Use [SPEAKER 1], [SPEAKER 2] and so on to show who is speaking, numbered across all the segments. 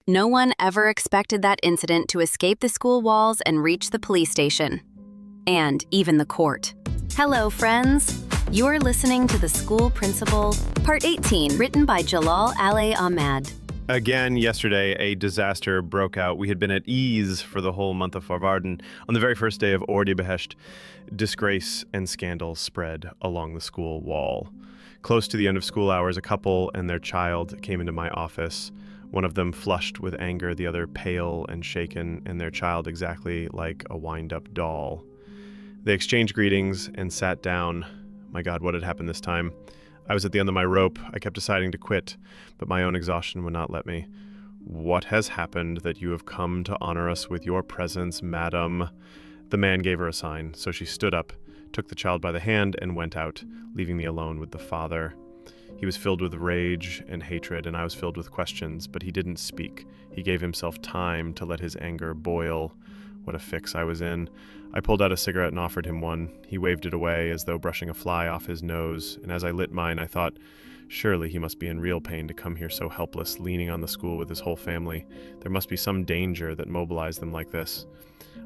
[SPEAKER 1] No one ever expected that incident to escape the school walls and reach the police station. And even the court. Hello, friends. You're listening to The School Principal, Part 18, written by Jalal Al-e Ahmad.
[SPEAKER 2] Again, yesterday, a disaster broke out. We had been at ease for the whole month of Farvarden. On the very first day of Ordi Behesht, disgrace and scandal spread along the school wall. Close to the end of school hours, a couple and their child came into my office. One of them flushed with anger, the other pale and shaken, and their child exactly like a wind-up doll. They exchanged greetings and sat down. My God, what had happened this time? I was at the end of my rope. I kept deciding to quit, but my own exhaustion would not let me. "What has happened that you have come to honor us with your presence, madam?" The man gave her a sign, so she stood up, took the child by the hand, and went out, leaving me alone with the father. He was filled with rage and hatred, and I was filled with questions, but he didn't speak. He gave himself time to let his anger boil. What a fix I was in. I pulled out a cigarette and offered him one. He waved it away as though brushing a fly off his nose, and as I lit mine, I thought, surely he must be in real pain to come here so helpless, leaning on the school with his whole family. There must be some danger that mobilized them like this.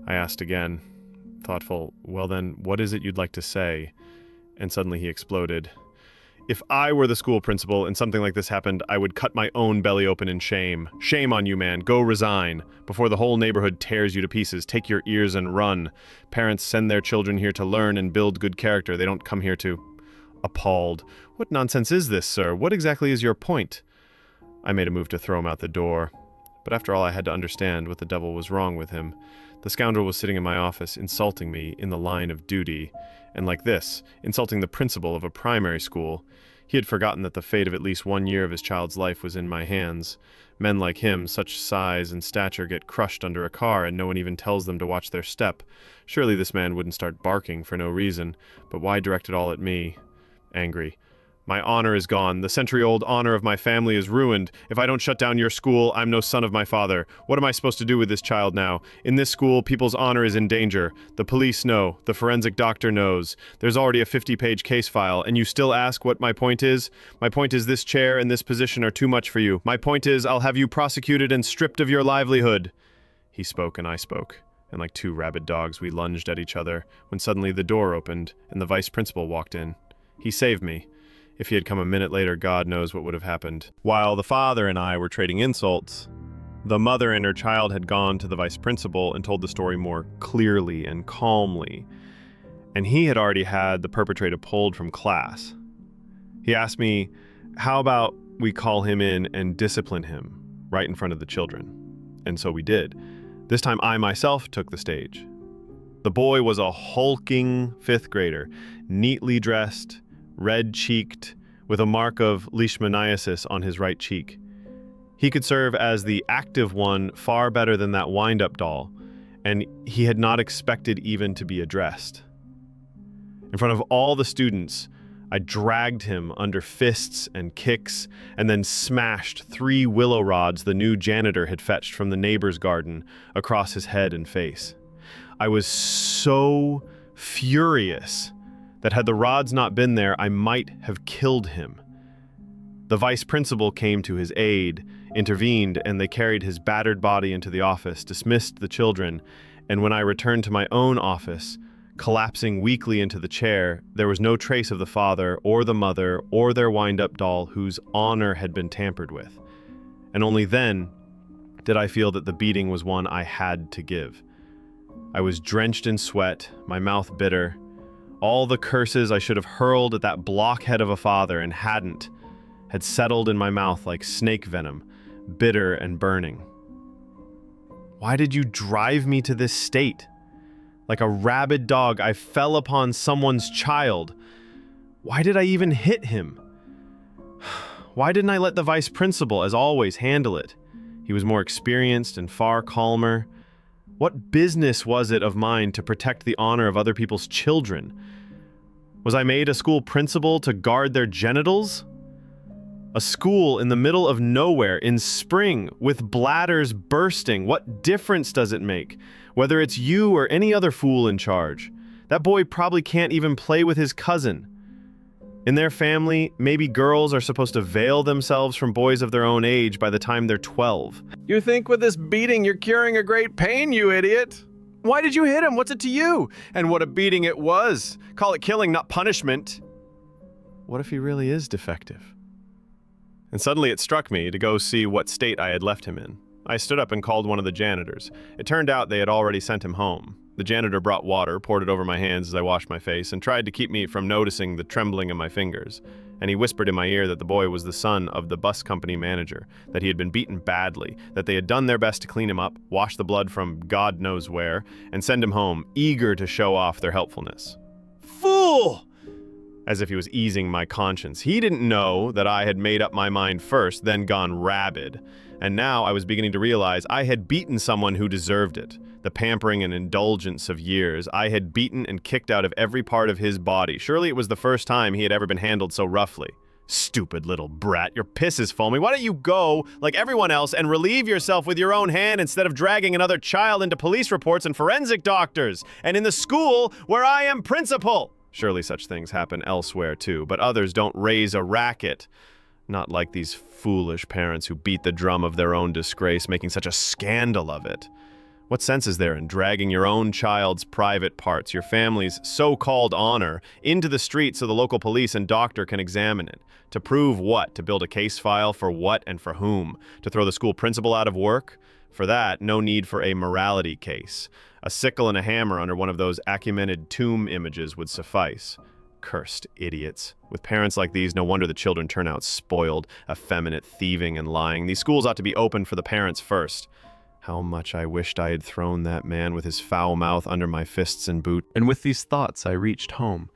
[SPEAKER 2] I asked again, thoughtful, "Well then, what is it you'd like to say?" And suddenly he exploded. "If I were the school principal and something like this happened, I would cut my own belly open in shame. Shame on you, man. Go resign. Before the whole neighborhood tears you to pieces, take your ears and run. Parents send their children here to learn and build good character. They don't come here to..." Appalled. "What nonsense is this, sir? What exactly is your point?" I made a move to throw him out the door. But after all, I had to understand what the devil was wrong with him. The scoundrel was sitting in my office, insulting me in the line of duty. And like this, insulting the principal of a primary school. He had forgotten that the fate of at least 1 year of his child's life was in my hands. Men like him, such size and stature, get crushed under a car and no one even tells them to watch their step. Surely this man wouldn't start barking for no reason, but why direct it all at me? Angry. "My honor is gone. The century-old honor of my family is ruined. If I don't shut down your school, I'm no son of my father. What am I supposed to do with this child now? In this school, people's honor is in danger. The police know. The forensic doctor knows. There's already a 50-page case file, and you still ask what my point is? My point is this chair and this position are too much for you. My point is I'll have you prosecuted and stripped of your livelihood." He spoke and I spoke, and like two rabid dogs, we lunged at each other, when suddenly the door opened, and the vice principal walked in. He saved me. If he had come a minute later, God knows what would have happened. While the father and I were trading insults, the mother and her child had gone to the vice principal and told the story more clearly and calmly. And he had already had the perpetrator pulled from class. He asked me, how about we call him in and discipline him right in front of the children? And so we did. This time I myself took the stage. The boy was a hulking 5th grader, neatly dressed, red-cheeked, with a mark of leishmaniasis on his right cheek. He could serve as the active one far better than that wind-up doll, and he had not expected even to be addressed. In front of all the students, I dragged him under fists and kicks, and then smashed 3 willow rods the new janitor had fetched from the neighbor's garden across his head and face. I was so furious that had the rods not been there, I might have killed him. The vice principal came to his aid, intervened, and they carried his battered body into the office, dismissed the children, and when I returned to my own office, collapsing weakly into the chair, there was no trace of the father or the mother or their wind-up doll whose honor had been tampered with. And only then did I feel that the beating was one I had to give. I was drenched in sweat, my mouth bitter. All the curses I should have hurled at that blockhead of a father and hadn't had settled in my mouth like snake venom, bitter and burning. Why did you drive me to this state? Like a rabid dog, I fell upon someone's child. Why did I even hit him? Why didn't I let the vice principal, as always, handle it? He was more experienced and far calmer. What business was it of mine to protect the honor of other people's children? Was I made a school principal to guard their genitals? A school in the middle of nowhere in spring with bladders bursting. What difference does it make? Whether it's you or any other fool in charge. That boy probably can't even play with his cousin. In their family, maybe girls are supposed to veil themselves from boys of their own age by the time they're 12. You think with this beating you're curing a great pain, you idiot? Why did you hit him? What's it to you? And what a beating it was. Call it killing, not punishment. What if he really is defective? And suddenly it struck me to go see what state I had left him in. I stood up and called one of the janitors. It turned out they had already sent him home. The janitor brought water, poured it over my hands as I washed my face, and tried to keep me from noticing the trembling of my fingers. And he whispered in my ear that the boy was the son of the bus company manager, that he had been beaten badly, that they had done their best to clean him up, wash the blood from God knows where, and send him home, eager to show off their helpfulness. Fool! As if he was easing my conscience. He didn't know that I had made up my mind first, then gone rabid. And now I was beginning to realize I had beaten someone who deserved it. The pampering and indulgence of years, I had beaten and kicked out of every part of his body. Surely it was the first time he had ever been handled so roughly. Stupid little brat, your piss is foaming. Why don't you go, like everyone else, and relieve yourself with your own hand instead of dragging another child into police reports and forensic doctors, and in the school where I am principal? Surely such things happen elsewhere too, but others don't raise a racket. Not like these foolish parents who beat the drum of their own disgrace, making such a scandal of it. What sense is there in dragging your own child's private parts, your family's so-called honor, into the street so the local police and doctor can examine it? To prove what? To build a case file for what and for whom? To throw the school principal out of work? For that, no need for a morality case. A sickle and a hammer under one of those acumented tomb images would suffice. Cursed idiots. With parents like these, no wonder the children turn out spoiled, effeminate, thieving, and lying. These schools ought to be open for the parents first. How much I wished I had thrown that man with his foul mouth under my fists and boot. And with these thoughts, I reached home.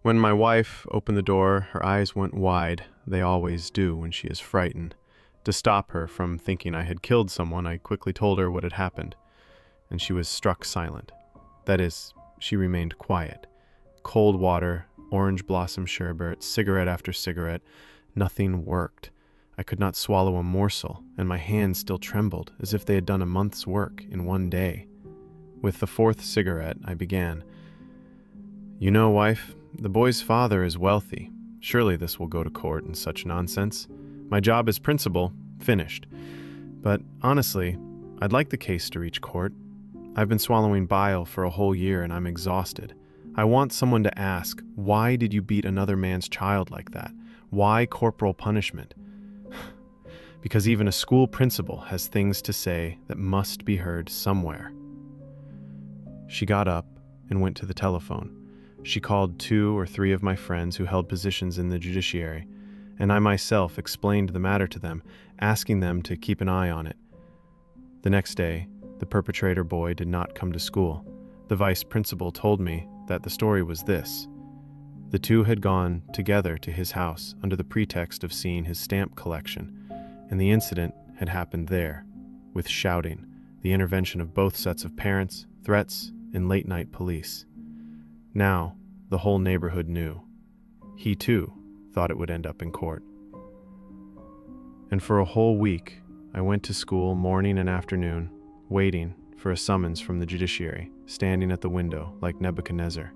[SPEAKER 2] When my wife opened the door, her eyes went wide. They always do when she is frightened. To stop her from thinking I had killed someone, I quickly told her what had happened. And she was struck silent. That is, she remained quiet. Cold water, orange blossom sherbet, cigarette after cigarette. Nothing worked. I could not swallow a morsel, and my hands still trembled, as if they had done a month's work in one day. With the fourth cigarette, I began. You know, wife, the boy's father is wealthy. Surely this will go to court and such nonsense. My job as principal, finished. But honestly, I'd like the case to reach court. I've been swallowing bile for a whole year, and I'm exhausted. I want someone to ask, why did you beat another man's child like that? Why corporal punishment? Because even a school principal has things to say that must be heard somewhere. She got up and went to the telephone. She called 2 or 3 of my friends who held positions in the judiciary, and I myself explained the matter to them, asking them to keep an eye on it. The next day, the perpetrator boy did not come to school. The vice principal told me that the story was this. The two had gone together to his house under the pretext of seeing his stamp collection, and the incident had happened there, with shouting, the intervention of both sets of parents, threats, and late-night police. Now, the whole neighborhood knew. He, too, thought it would end up in court. And for a whole week, I went to school morning and afternoon, waiting for a summons from the judiciary, standing at the window like Nebuchadnezzar.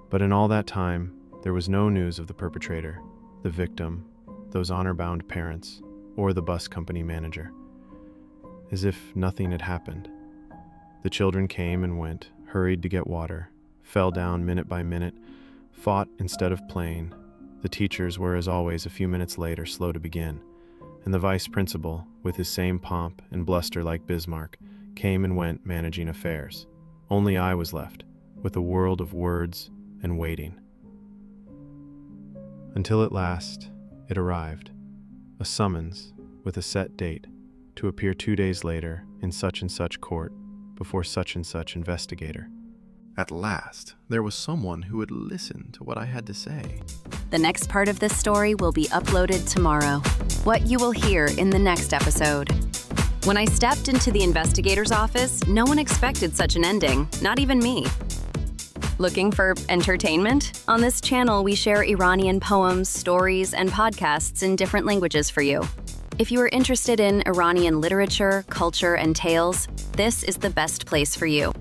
[SPEAKER 2] But in all that time, there was no news of the perpetrator, the victim, those honor-bound parents, or the bus company manager. As if nothing had happened. The children came and went, hurried to get water, fell down minute by minute, fought instead of playing. The teachers were, as always, a few minutes later, slow to begin. And the vice principal, with his same pomp and bluster like Bismarck, came and went managing affairs. Only I was left, with a world of words and waiting. Until at last, it arrived. A summons with a set date to appear 2 days later in such and such court before such and such investigator. At last, there was someone who would listen to what I had to say.
[SPEAKER 1] The next part of this story will be uploaded tomorrow. What you will hear in the next episode. When I stepped into the investigator's office, no one expected such an ending, not even me. Looking for entertainment? On this channel, we share Iranian poems, stories, and podcasts in different languages for you. If you are interested in Iranian literature, culture, and tales, this is the best place for you.